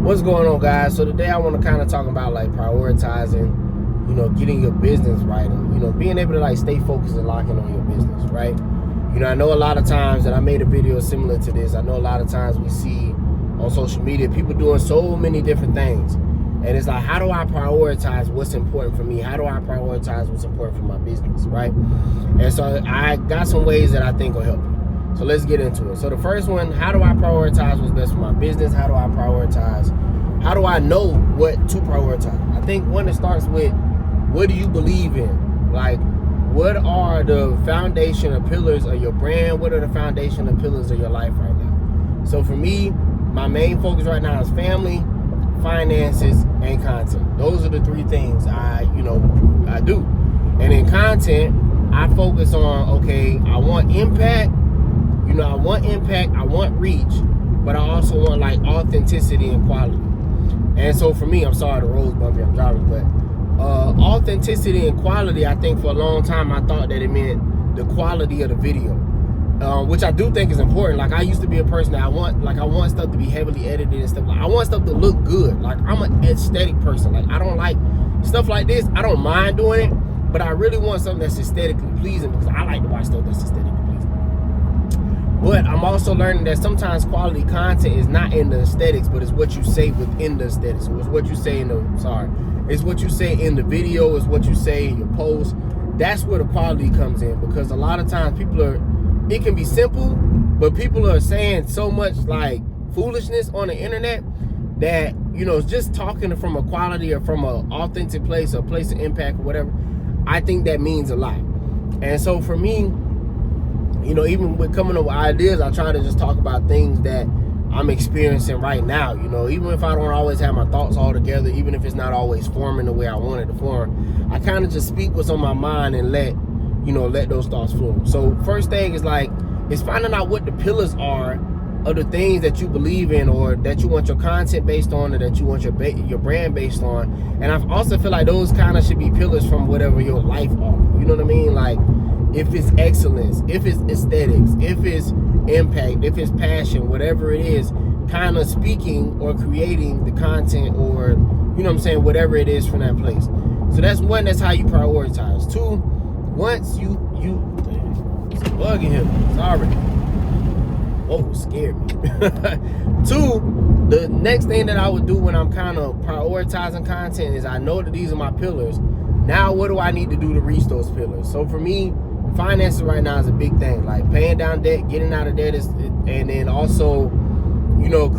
What's going on, guys? So today I want to kind of talk about like prioritizing, getting your business right, and being able to like stay focused and lock in on your business, right? I know a lot of times, and I made a video similar to this, I know a lot of times we see on social media people doing so many different things, and it's like, how do I prioritize what's important for me? How do I prioritize what's important for my business, right? And so I got some ways that I think will help you. So let's get into it. So the first one, how do I prioritize what's best for my business? How do I know what to prioritize? I think one, it starts with, what do you believe in? Like, what are the foundational pillars of your brand? What are the foundational pillars of your life right now? So for me, my main focus right now is family, finances, and content. Those are the three things I do. And in content, I focus on, okay, I want impact, I want reach, but I also want like authenticity and quality. And so for me, I'm sorry, the road's bumpy, I'm driving, but authenticity and quality, I think for a long time I thought that it meant the quality of the video, which I do think is important. Like, I used to be a person that I want stuff to be heavily edited and stuff. Like, I want stuff to look good. Like, I'm an aesthetic person. Like, I don't like stuff like this. I don't mind doing it, but I really want something that's aesthetically pleasing, because I like to watch stuff that's aesthetically pleasing. But I'm also learning that sometimes quality content is not in the aesthetics, but it's what you say within the aesthetics. So it's what you say it's what you say in the video, it's what you say in your post. That's where the quality comes in, because a lot of times it can be simple, but people are saying so much like foolishness on the internet that, just talking from a quality or from an authentic place, or place of impact or whatever, I think that means a lot. And so for me, even with coming up with ideas, I try to just talk about things that I'm experiencing right now. Even if I don't always have my thoughts all together, even if it's not always forming the way I want it to form, I kind of just speak what's on my mind and let those thoughts flow. So first thing is finding out what the pillars are of the things that you believe in, or that you want your content based on, or that you want your brand based on. And I also feel like those kind of should be pillars from whatever your life are. You know what I mean? Like, if it's excellence, if it's aesthetics, if it's impact, if it's passion, whatever it is, kind of speaking or creating the content, or whatever it is from that place. So that's one, that's how you prioritize. Two, once it's a bug in here, sorry. Oh, scared me. Two, the next thing that I would do when I'm kind of prioritizing content is, I know that these are my pillars. Now what do I need to do to reach those pillars? So for me, finances right now is a big thing. Like, paying down debt, getting out of debt, and then also,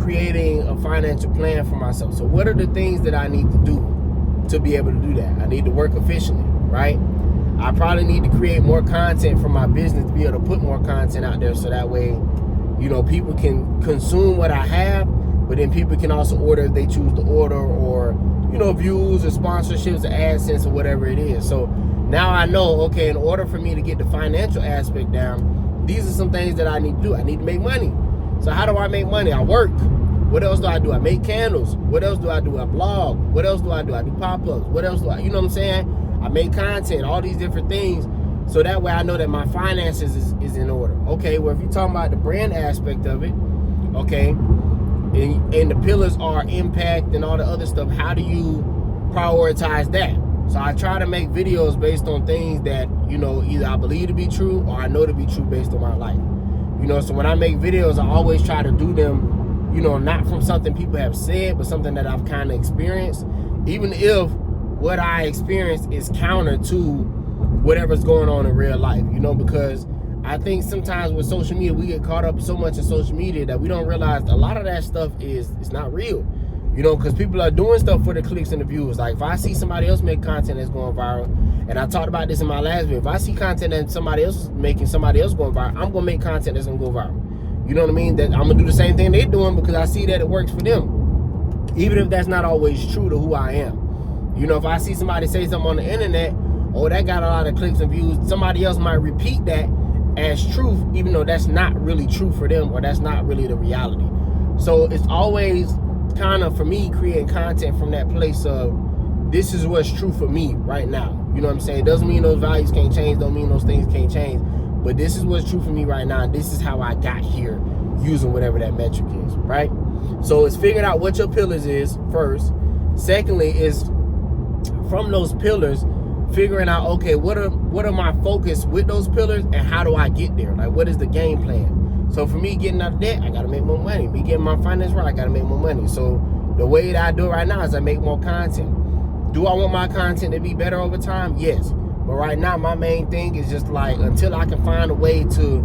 creating a financial plan for myself. So what are the things that I need to do to be able to do that? I need to work efficiently, right? I probably need to create more content for my business, to be able to put more content out there, so that way, people can consume what I have, but then people can also order if they choose to order, or, views or sponsorships or AdSense or whatever it is. So now I know, okay, in order for me to get the financial aspect down, these are some things that I need to do. I need to make money. So how do I make money? I work. What else do I do? I make candles. What else do I do? I blog. What else do I do? I do pop-ups. What else do I, what I'm saying? I make content, all these different things. So that way I know that my finances is in order. Okay, well, if you're talking about the brand aspect of it, okay, and the pillars are impact and all the other stuff, how do you prioritize that? So I try to make videos based on things that, either I believe to be true, or I know to be true based on my life. So when I make videos, I always try to do them, not from something people have said, but something that I've kind of experienced, even if what I experienced is counter to whatever's going on in real life, because I think sometimes with social media, we get caught up so much in social media that we don't realize a lot of that stuff is not real. Because people are doing stuff for the clicks and the views. Like, if I see somebody else make content that's going viral, and I talked about this in my last video, if I see content that somebody else is making, somebody else going viral, I'm going to make content that's going to go viral. You know what I mean? That I'm going to do the same thing they're doing, because I see that it works for them. Even if that's not always true to who I am. If I see somebody say something on the internet, oh, that got a lot of clicks and views, somebody else might repeat that as truth, even though that's not really true for them, or that's not really the reality. So it's always kind of, for me, creating content from that place of, this is what's true for me right now. You know what I'm saying? It doesn't mean those values can't change, don't mean those things can't change, but this is what's true for me right now, and this is how I got here, using whatever that metric is, right? So it's figuring out what your pillars is first. Secondly is from those pillars, figuring out, okay, what are my focus with those pillars, and how do I get there? Like, what is the game plan? So for me, getting out of debt, I gotta make more money. Me getting my finance right, I gotta make more money. So the way that I do it right now is I make more content. Do I want my content to be better over time? Yes. But right now, my main thing is just like, until I can find a way to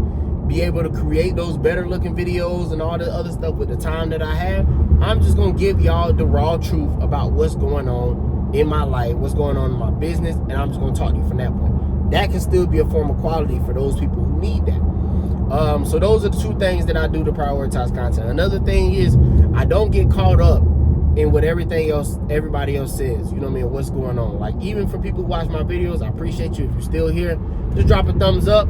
be able to create those better looking videos and all the other stuff with the time that I have, I'm just gonna give y'all the raw truth about what's going on in my life, what's going on in my business, and I'm just gonna talk to you from that point. That can still be a form of quality for those people who need that. So those are the two things that I do to prioritize content. Another thing is, I don't get caught up in what everybody else says. You know what I mean? What's going on? Like, even for people who watch my videos, I appreciate you. If you're still here, just drop a thumbs up.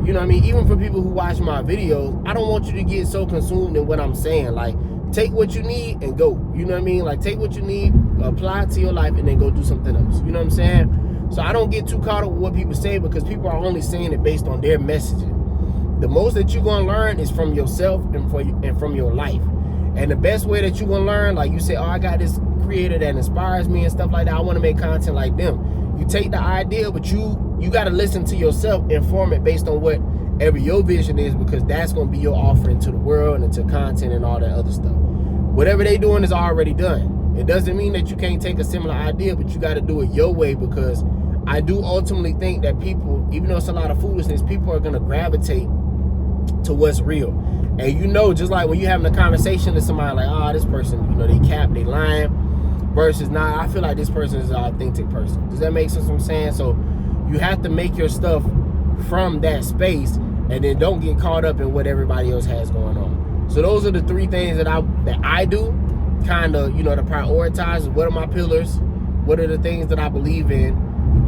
You know what I mean? Even for people who watch my videos, I don't want you to get so consumed in what I'm saying. Like, take what you need and go. You know what I mean? Like, take what you need, apply it to your life, and then go do something else. You know what I'm saying? So I don't get too caught up with what people say, because people are only saying it based on their messaging. The most that you're going to learn is from yourself and from your life. And the best way that you're going to learn, like you say, oh, I got this creator that inspires me and stuff like that, I want to make content like them. You take the idea, but you got to listen to yourself and form it based on whatever your vision is, because that's going to be your offering to the world and to content and all that other stuff. Whatever they doing is already done. It doesn't mean that you can't take a similar idea, but you got to do it your way, because I do ultimately think that people, even though it's a lot of foolishness, people are going to gravitate to what's real. And you know, just like when you're having a conversation with somebody, like, oh, this person, you know, they cap, they lying, versus, nah, I feel like this person is an authentic person. Does that make sense what I'm saying? So you have to make your stuff from that space, and then don't get caught up in what everybody else has going on. So those are the three things that I do, kind of, you know, to prioritize. What are my pillars? What are the things that I believe in?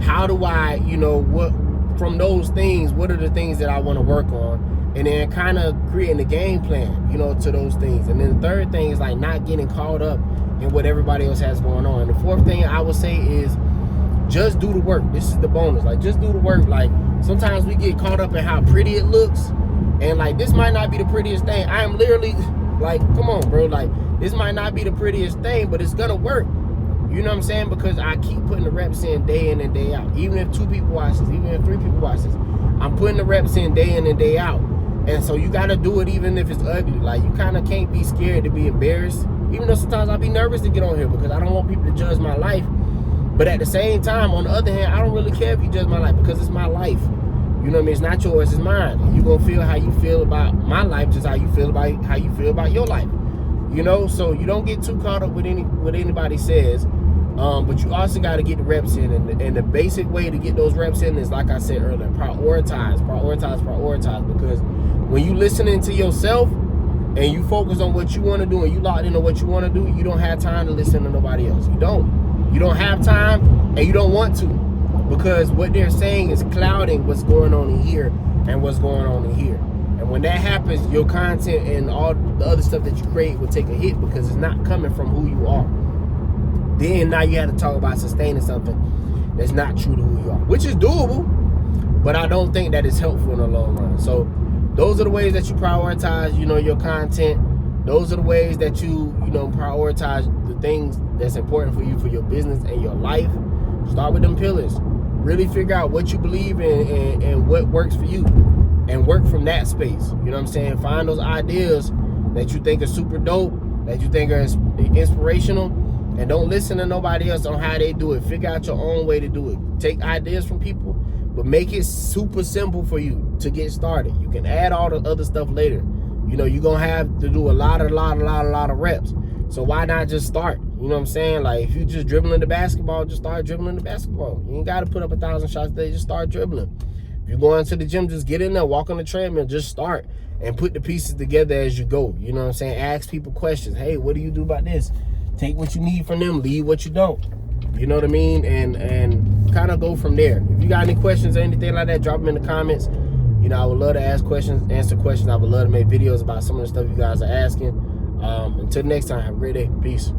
How do I, you know, what from those things, what are the things that I want to work on? And then kind of creating a game plan, you know, to those things. And then the third thing is like not getting caught up in what everybody else has going on. And the fourth thing I would say is just do the work. This is the bonus. Like, just do the work. Like, sometimes we get caught up in how pretty it looks. And like, this might not be the prettiest thing. I am literally like, come on, bro. Like, this might not be the prettiest thing, but it's gonna work. You know what I'm saying? Because I keep putting the reps in and day out. Even if 2 people watch this, even if 3 people watch this, I'm putting the reps in and day out. And so you gotta do it even if it's ugly. Like, you kind of can't be scared to be embarrassed. Even though sometimes I'll be nervous to get on here, because I don't want people to judge my life. But at the same time, on the other hand, I don't really care if you judge my life, because it's my life. You know what I mean? It's not yours, it's mine. And you're gonna feel how you feel about my life, just how you feel about your life. You know, so you don't get too caught up with what anybody says. But you also got to get the reps in, and the basic way to get those reps in is, like I said earlier, prioritize. Because when you listening to yourself and you focus on what you want to do, and you locked into what you want to do, you don't have time to listen to nobody else. You don't have time, and you don't want to, because what they're saying is clouding what's going on in here and what's going on in here. And when that happens, your content and all the other stuff that you create will take a hit, because it's not coming from who you are. Then now you have to talk about sustaining something that's not true to who you are, which is doable, but I don't think that is helpful in the long run. So those are the ways that you prioritize, you know, your content. Those are the ways that you know, prioritize the things that's important for you, for your business and your life. Start with them pillars. Really figure out what you believe in and what works for you, and work from that space. You know what I'm saying? Find those ideas that you think are super dope, that you think are inspirational, and don't listen to nobody else on how they do it. Figure out your own way to do it. Take ideas from people, but make it super simple for you to get started. You can add all the other stuff later. You know, you're gonna have to do a lot of reps. So why not just start? You know what I'm saying? Like, if you just dribbling the basketball, just start dribbling the basketball. You ain't gotta put up 1,000 shots a day, just start dribbling. If you're going to the gym, just get in there, walk on the treadmill, just start, and put the pieces together as you go. You know what I'm saying? Ask people questions. Hey, what do you do about this? Take what you need from them, leave what you don't. You know what I mean? And kind of go from there. If you got any questions or anything like that, drop them in the comments. You know, I would love to answer questions. I would love to make videos about some of the stuff you guys are asking. Until next time, have a great day. Peace.